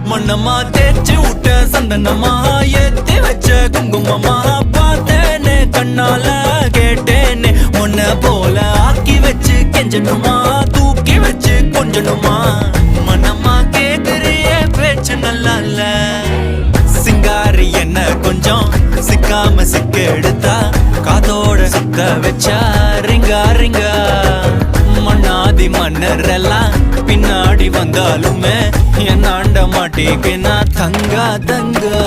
மண்ணம்மா தேய்ச்சி விட்ட சந்தனமா ஏத்தி வச்ச குங்குமமா பார்த்தேனே கண்ணால கேட்டேனே உன்ன போல ஆக்கி வச்சு கெஞ்சணுமா தூக்கி வச்சு கொஞ்சணுமா மனமா கேக்குறிய பேச்சு நல்லா இல்ல சிங்காரி என்ன கொஞ்சம் சிக்காம சிக்க எடுத்தா காதோட சுத்த வச்சா ரிங்கா ரிங்கா மண்ணாதி மன்னர் எல்லாம் பின்னாடி வந்தாலுமே என் ஆண்ட மாட்டேக்கு நான் தங்கா தங்கா